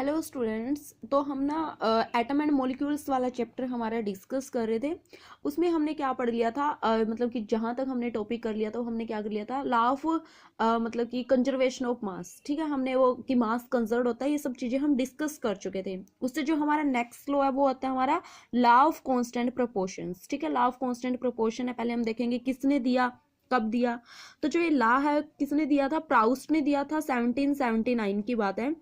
Hello students. तो हम ना एटम एंड मॉलिक्यूल्स वाला चैप्टर हमारा डिस्कस कर रहे थे। उसमें हमने क्या पढ़ लिया था, मतलब कि जहाँ तक हमने टॉपिक कर लिया था हमने क्या कर लिया था, लॉ ऑफ मतलब कि कंजर्वेशन ऑफ मास। ठीक है, हमने वो कि मास कंजर्व होता है, ये सब चीज़ें हम डिस्कस कर चुके थे। उससे जो हमारा नेक्स्ट लॉ है वो होता है हमारा लॉ ऑफ कॉन्स्टेंट प्रोपोर्शंस। ठीक है, लॉ ऑफ कॉन्स्टेंट प्रोपोर्शन है, पहले हम देखेंगे किसने दिया, कब दिया। तो जो ये लॉ है किसने दिया था, प्राउस्ट ने दिया था, 1779 की बात है।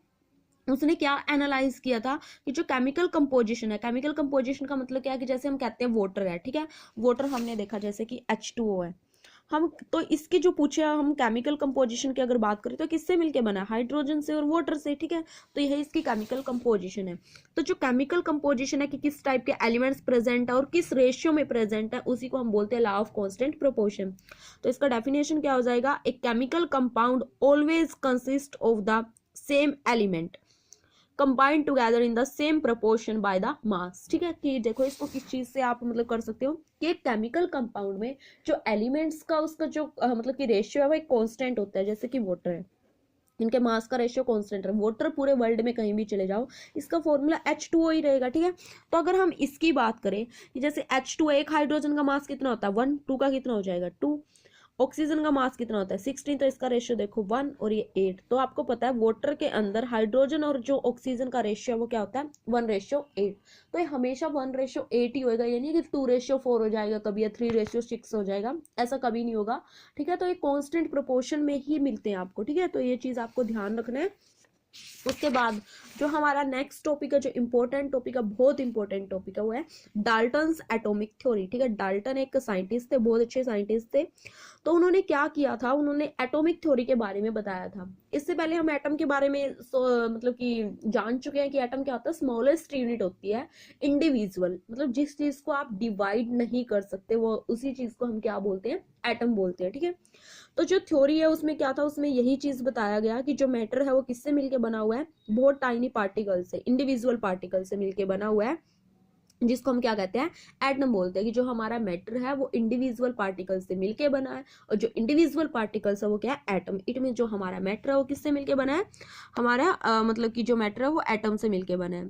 उसने क्या एनालाइज किया था कि जो केमिकल कंपोजिशन है, केमिकल कंपोजिशन का मतलब क्या है कि जैसे हम कहते हैं वाटर है, ठीक है, वाटर हमने देखा जैसे कि H2O है। हम तो इसकी जो पूछे हम केमिकल कंपोजिशन की अगर बात करें तो किससे मिलके बना है, हाइड्रोजन से और वाटर से। ठीक है, तो यह इसकी केमिकल कंपोजिशन है। तो जो केमिकल कंपोजिशन है कि किस टाइप के एलिमेंट्स प्रेजेंट है और किस रेशियो में प्रेजेंट है, उसी को हम बोलते हैं लॉ ऑफ कांस्टेंट प्रोपोर्शन। तो इसका डेफिनेशन क्या हो जाएगा, एक chemical compound always consist of the same element combined together in the same proportion by the mass. ठीक है, कि देखो इसको किस चीज से आप मतलब कर सकते हो कि एक केमिकल कंपाउंड में जो एलिमेंट्स का उसका जो मतलब कि रेशियो है वो एक कांस्टेंट होता है, जैसे कि वाटर है, इनके मास का रेशियो कांस्टेंट है। वाटर पूरे वर्ल्ड में कहीं भी चले जाओ इसका फॉर्मूला H2O ही रहेगा। ठीक है, तो अगर हम इसकी बात करें कि जैसे H2O, एक हाइड्रोजन का मास कितना होता है 1, 2 का कितना हो जाएगा 2, ऑक्सीजन का मास कितना होता है 16, तो इसका रेशियो देखो 1 और ये 8। तो आपको पता है वाटर के अंदर हाइड्रोजन और जो ऑक्सीजन का रेशियो है वो क्या होता है 1:8। तो ये हमेशा 1:8 ही होगा, ये नहीं कि 2:4 हो जाएगा कभी, या 3:6 हो जाएगा, ऐसा कभी नहीं होगा। ठीक है, तो ये कांस्टेंट प्रोपोर्शन में ही मिलते हैं आपको। ठीक है, तो ये चीज आपको ध्यान रखना है। उसके बाद जो हमारा नेक्स्ट टॉपिक है, जो इंपॉर्टेंट टॉपिक है, बहुत इंपॉर्टेंट टॉपिक है, वो है डाल्टन्स एटॉमिक थ्योरी। ठीक है, डाल्टन एक साइंटिस्ट थे, बहुत अच्छे साइंटिस्ट थे। तो उन्होंने क्या किया था, उन्होंने एटॉमिक थ्योरी के बारे में बताया था। इससे पहले हम एटम के बारे में मतलब कि जान चुके हैं कि एटम क्या होता है, स्मॉलेस्ट यूनिट होती है, इंडिविजुअल, मतलब जिस चीज को आप डिवाइड नहीं कर सकते वो उसी चीज को हम क्या बोलते हैं, एटम बोलते हैं। ठीक है, तो जो थ्योरी है उसमें क्या था, उसमें यही चीज बताया गया कि जो मैटर है वो किससे मिलके बना हुआ है, बहुत टाइनी पार्टिकल से, इंडिविजुअल पार्टिकल से मिलके बना हुआ है, जिसको हम क्या कहते हैं, एटम बोलते हैं। कि जो हमारा मैटर है वो इंडिविजुअल पार्टिकल से मिलके बना है, और जो इंडिविजुअल पार्टिकल्स है वो क्या है, एटम। इट मीन जो हमारा मैटर है वो किससे मिलके बना है, हमारा मतलब कि जो मैटर है वो एटम से मिलके बना है।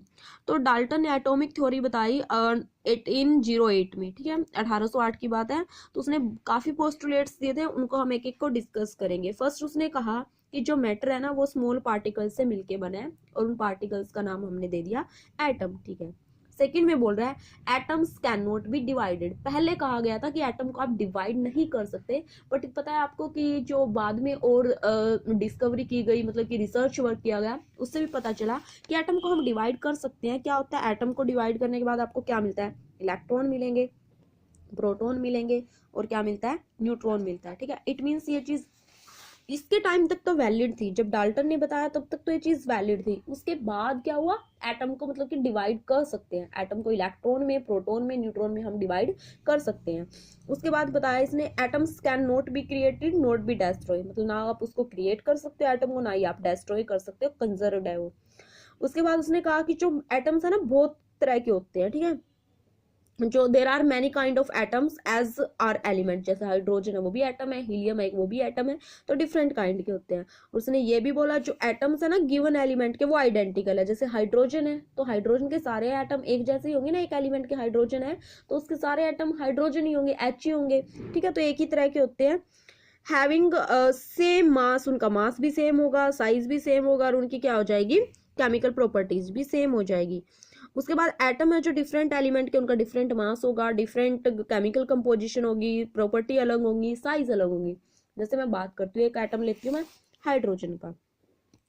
तो डाल्टन ने एटॉमिक थ्योरी बताई 1808 में। ठीक है, 1808 की बात है। तो उसने काफी पोस्टुलेट्स दिए थे, उनको हम एक एक को डिस्कस करेंगे। फर्स्ट उसने कहा कि जो मैटर है ना वो स्मॉल पार्टिकल्स से मिलके बना है, और उन पार्टिकल्स का नाम हमने दे दिया एटम। ठीक है, सेकंड में बोल रहा है atoms can not be divided. पहले कहा गया था कि एटम को आप डिवाइड नहीं कर सकते, बट पता है आपको कि जो बाद में और डिस्कवरी की गई, मतलब कि रिसर्च वर्क किया गया, उससे भी पता चला कि एटम को हम डिवाइड कर सकते हैं। क्या होता है, एटम को डिवाइड करने के बाद आपको क्या मिलता है, इलेक्ट्रॉन मिलेंगे, प्रोटॉन मिलेंगे, और क्या मिलता है, न्यूट्रॉन मिलता है। ठीक है, इट मीन्स ये चीज इसके टाइम तक तो वैलिड थी, जब डाल्टन ने बताया तब तक तो ये चीज वैलिड थी। उसके बाद क्या हुआ, एटम को मतलब कि डिवाइड कर सकते हैं, एटम को इलेक्ट्रॉन में, प्रोटॉन में, न्यूट्रॉन में हम डिवाइड कर सकते हैं। उसके बाद बताया इसने atoms can not be created not be destroy, मतलब ना आप उसको क्रिएट कर सकते हो एटम को, ना ही आप डेस्ट्रॉय कर सकते हो, कंजर्व्ड है वो। उसके बाद उसने कहा कि जो एटम्स है ना बहुत तरह के होते हैं। ठीक है, जो there are many kind of atoms as are element, जैसे हाइड्रोजन है वो भी एटम है, हीलियम है वो भी एटम है, तो डिफरेंट काइंड के होते हैं। उसने ये भी बोला जो एटम्स है ना गिवन एलिमेंट के वो आइडेंटिकल है, जैसे हाइड्रोजन है तो हाइड्रोजन के सारे एटम एक जैसे ही होंगे ना, एक एलिमेंट के हाइड्रोजन है तो उसके सारे एटम हाइड्रोजन ही होंगे, एच ही होंगे। ठीक है, तो एक ही तरह के होते हैं। हैविंग सेम मास, उनका मास भी सेम होगा, साइज भी सेम होगा, और उनकी क्या हो जाएगी, केमिकल प्रॉपर्टीज भी सेम हो जाएगी। उसके बाद एटम है जो डिफरेंट एलिमेंट के, उनका डिफरेंट मास होगा, डिफरेंट केमिकल कंपोजिशन होगी, प्रॉपर्टी अलग होंगी, साइज अलग होंगी। जैसे मैं बात करती हूँ, एक एटम लेती हूँ मैं हाइड्रोजन का,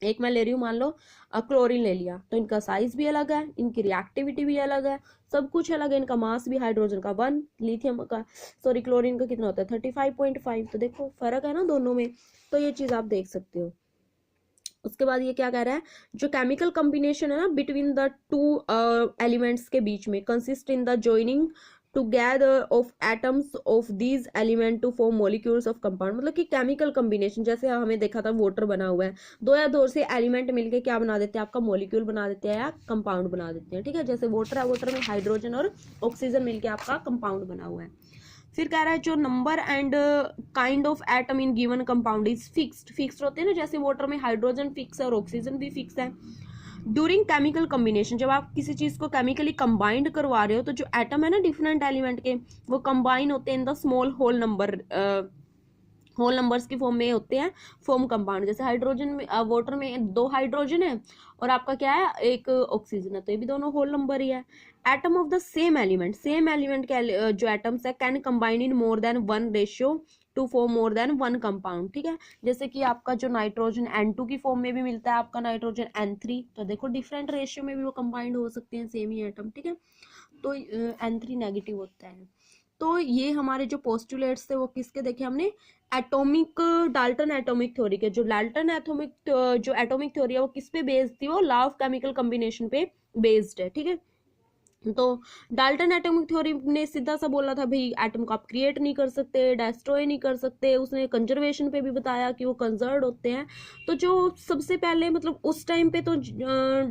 एक मैं ले रही हूँ मान लो क्लोरीन ले लिया, तो इनका साइज भी अलग है, इनकी रिएक्टिविटी भी अलग है, सब कुछ अलग है। इनका मास भी हाइड्रोजन का 1, लिथियम का सॉरी क्लोरीन का कितना होता है 35.5। तो देखो फर्क है ना दोनों में, तो ये चीज आप देख सकते हो। उसके बाद ये क्या कह रहा है, जो केमिकल कॉम्बिनेशन है ना बिटवीन द टू एलिमेंट्स के बीच में, consist in the joining together of atoms of these element to form molecules of compound. मतलब कि केमिकल कॉम्बिनेशन, जैसे हमें देखा था वाटर बना हुआ है, दो या दो से एलिमेंट मिलके क्या बना देते हैं, आपका मॉलिक्यूल बना देते हैं या कंपाउंड बना देते हैं। ठीक है, जैसे वाटर है, वाटर में हाइड्रोजन और ऑक्सीजन मिलके आपका कंपाउंड बना हुआ है। फिर कह रहा है जो number and kind of atom in given compound is fixed. Fixed होते हैं ना, जैसे वाटर में हाइड्रोजन फिक्स है और ऑक्सीजन भी फिक्स है। ड्यूरिंग केमिकल कम्बिनेशन, जब आप किसी चीज को केमिकली कंबाइंड करवा रहे हो तो जो एटम है ना डिफरेंट एलिमेंट के, वो कंबाइन होते हैं in the small whole numbers की फॉर्म में होते हैं फॉर्म कंपाउंड। जैसे हाइड्रोजन में वाटर में 2 हाइड्रोजन है और आपका क्या है, एक ऑक्सीजन है, तो ये भी दोनों होल नंबर ही है। Atom of the same element के जो एटम्स है can combine in more than 1 ratio two form more than 1 compound. ठीक है, जैसे कि आपका जो नाइट्रोजन N2 की फॉर्म में भी मिलता है, आपका नाइट्रोजन N3, तो देखो डिफरेंट रेशियो में भी वो कंबाइंड हो सकते हैं सेम ही एटम। ठीक है, तो N3 नेगेटिव होता है। तो ये हमारे जो पोस्टुलेट्स थे वो किसके देखे हमने, एटॉमिक डाल्टन एटॉमिक थ्योरी के। जो डाल्टन एटॉमिक जो एटॉमिक थ्योरी है वो किस पे बेस्ड थी, वो लॉ ऑफ केमिकल कॉम्बिनेशन पे बेस्ड है। ठीक है, तो डाल्टन एटॉमिक थ्योरी ने सीधा सा बोला था भाई एटम को आप क्रिएट नहीं कर सकते, डिस्ट्रॉय नहीं कर सकते। उसने कंजर्वेशन पे भी बताया कि वो कंजर्व होते हैं। तो जो सबसे पहले मतलब उस टाइम पे तो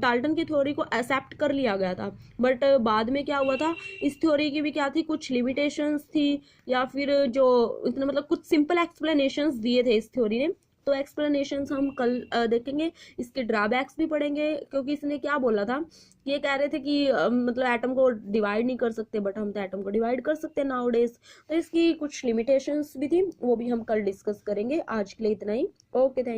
डाल्टन की थ्योरी को एक्सेप्ट कर लिया गया था, बट बाद में क्या हुआ था, इस थ्योरी की भी क्या थी, कुछ लिमिटेशंस थी, या फिर जो इतना मतलब कुछ सिंपल एक्सप्लेनेशंस दिए थे इस थ्योरी ने। तो एक्सप्लेनेशंस हम कल देखेंगे, इसके ड्रॉबैक्स भी पढ़ेंगे, क्योंकि इसने क्या बोला था, ये कह रहे थे कि मतलब एटम को डिवाइड नहीं कर सकते, बट हम तो एटम को डिवाइड कर सकते हैं नाउ डेज। तो इसकी कुछ लिमिटेशंस भी थी, वो भी हम कल डिस्कस करेंगे। आज के लिए इतना ही। Okay, thank